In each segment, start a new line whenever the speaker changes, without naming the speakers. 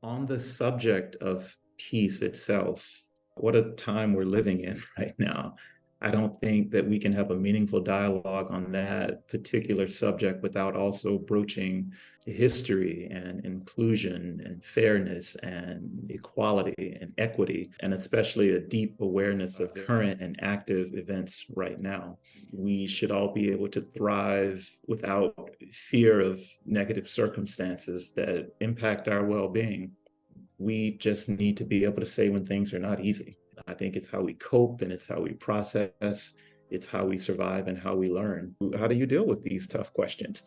On the subject of peace itself, what a time we're living in right now. I don't think that we can have a meaningful dialogue on that particular subject without also broaching history and inclusion and fairness and equality and equity, and especially a deep awareness of current and active events right now. We should all be able to thrive without fear of negative circumstances that impact our well-being. We just need to be able to say when things are not easy. I think it's how we cope and it's how we process, it's how we survive and how we learn. How do you deal with these tough questions?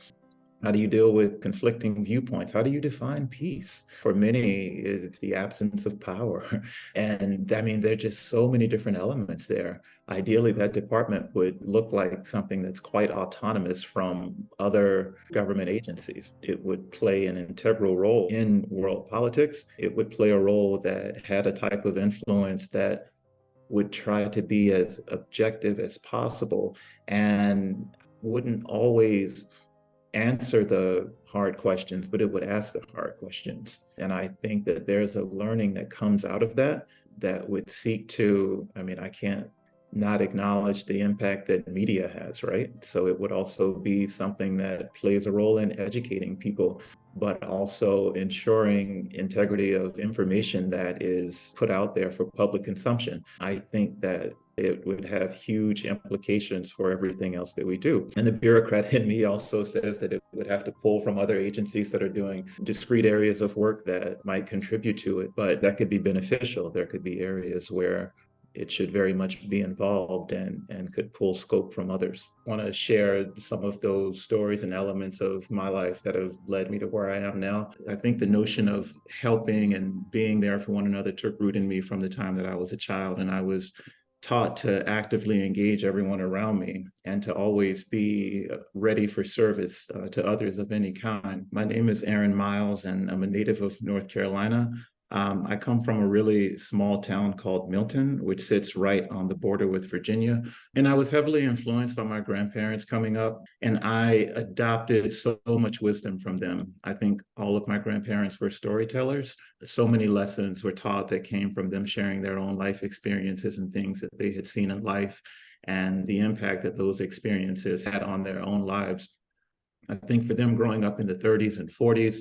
How do you deal with conflicting viewpoints? How do you define peace? For many, it's the absence of power. And I mean, there are just so many different elements there. Ideally, that department would look like something that's quite autonomous from other government agencies. It would play an integral role in world politics. It would play a role that had a type of influence that would try to be as objective as possible and wouldn't always answer the hard questions, but it would ask the hard questions. And I think that there's a learning that comes out of that that would seek to, I mean, I can't not acknowledge the impact that media has, right? So it would also be something that plays a role in educating people, but also ensuring integrity of information that is put out there for public consumption. I think that it would have huge implications for everything else that we do. And the bureaucrat in me also says that it would have to pull from other agencies that are doing discrete areas of work that might contribute to it, but that could be beneficial. There could be areas where it should very much be involved and could pull scope from others. I want to share some of those stories and elements of my life that have led me to where I am now. I think the notion of helping and being there for one another took root in me from the time that I was a child, and I was taught to actively engage everyone around me and to always be ready for service to others of any kind. My name is Aaron Miles, and I'm a native of North Carolina. I come from a really small town called Milton, which sits right on the border with Virginia. And I was heavily influenced by my grandparents coming up, and I adopted so much wisdom from them. I think all of my grandparents were storytellers. So many lessons were taught that came from them sharing their own life experiences and things that they had seen in life and the impact that those experiences had on their own lives. I think for them growing up in the 30s and 40s,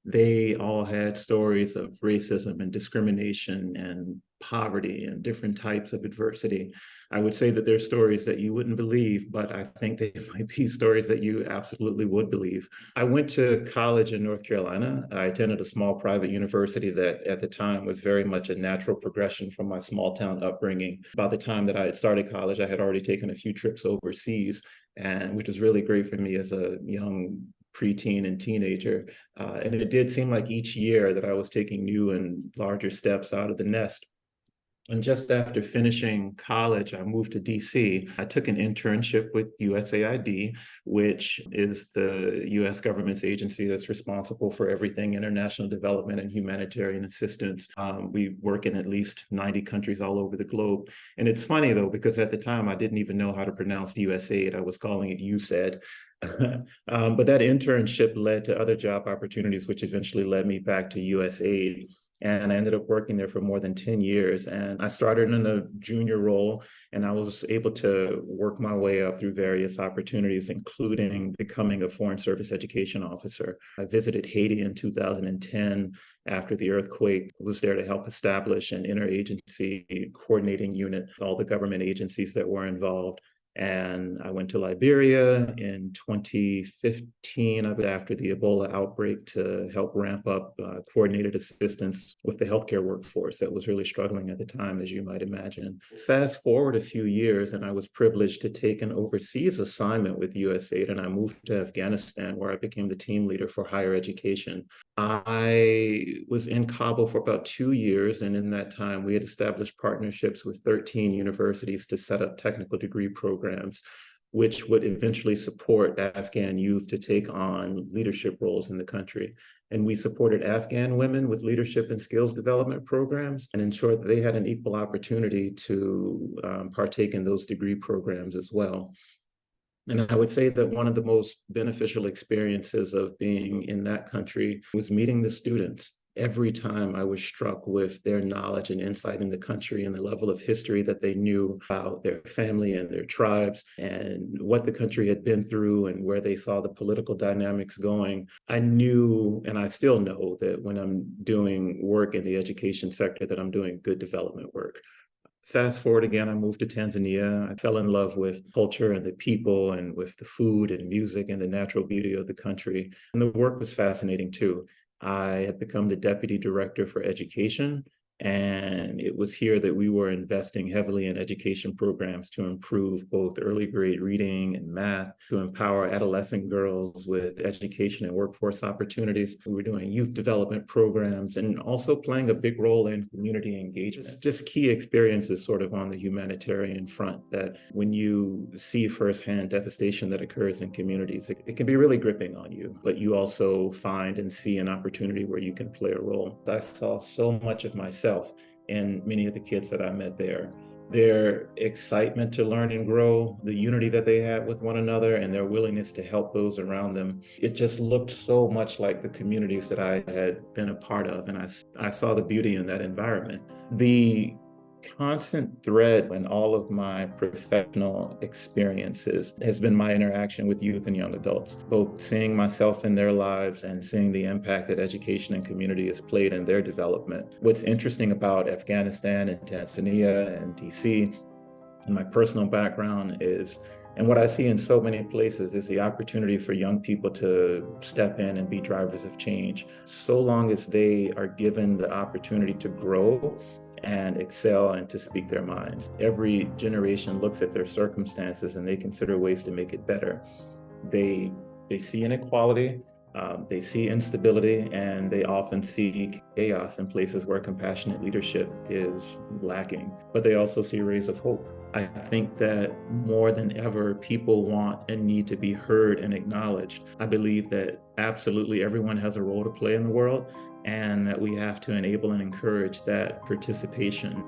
they all had stories of racism and discrimination and poverty and different types of adversity. I would say that they're stories that you wouldn't believe, but I think they might be stories that you absolutely would believe. I went to college in North Carolina. I attended a small private university that at the time was very much a natural progression from my small town upbringing. By the time that I had started college, I had already taken a few trips overseas, and which was really great for me as a young preteen and teenager. And it did seem like each year that I was taking new and larger steps out of the nest. And just after finishing college, I moved to DC. I took an internship with USAID, which is the US government's agency that's responsible for everything international development and humanitarian assistance. We work in at least 90 countries all over the globe. And it's funny, though, because at the time I didn't even know how to pronounce USAID. I was calling it USAID. But that internship led to other job opportunities, which eventually led me back to USAID. And I ended up working there for more than 10 years. And I started in a junior role, and I was able to work my way up through various opportunities, including becoming a Foreign Service Education Officer. I visited Haiti in 2010 after the earthquake, was there to help establish an interagency coordinating unit with all the government agencies that were involved. And I went to Liberia in 2015 after the Ebola outbreak to help ramp up coordinated assistance with the healthcare workforce that was really struggling at the time, as you might imagine. Fast forward a few years, and I was privileged to take an overseas assignment with USAID, and I moved to Afghanistan, where I became the team leader for higher education. I was in Kabul for about 2 years, and in that time, we had established partnerships with 13 universities to set up technical degree programs, which would eventually support Afghan youth to take on leadership roles in the country. And we supported Afghan women with leadership and skills development programs and ensured that they had an equal opportunity to partake in those degree programs as well. And I would say that one of the most beneficial experiences of being in that country was meeting the students. every time I was struck with their knowledge and insight in the country and the level of history that they knew about their family and their tribes and what the country had been through and where they saw the political dynamics going. I knew, and I still know, that when I'm doing work in the education sector, that I'm doing good development work. Fast forward again, I moved to Tanzania. I fell in love with culture and the people and with the food and music and the natural beauty of the country. And the work was fascinating too. I had become the deputy director for education. And it was here that we were investing heavily in education programs to improve both early grade reading and math, to empower adolescent girls with education and workforce opportunities. We were doing youth development programs and also playing a big role in community engagement. Just key experiences sort of on the humanitarian front that when you see firsthand devastation that occurs in communities, it can be really gripping on you, but you also find and see an opportunity where you can play a role. I saw so much of myself in many of the kids that I met there. Their excitement to learn and grow, the unity that they had with one another, and their willingness to help those around them. It just looked so much like the communities that I had been a part of, and I saw the beauty in that environment. The constant thread in all of my professional experiences has been my interaction with youth and young adults, both seeing myself in their lives and seeing the impact that education and community has played in their development. What's interesting about Afghanistan and Tanzania and DC and my personal background is, and what I see in so many places, is the opportunity for young people to step in and be drivers of change, so long as they are given the opportunity to grow and excel and to speak their minds. Every generation looks at their circumstances and they consider ways to make it better. They see inequality, they see instability, and they often see chaos in places where compassionate leadership is lacking. But they also see rays of hope. I think that more than ever, people want and need to be heard and acknowledged. I believe that absolutely everyone has a role to play in the world, and that we have to enable and encourage that participation.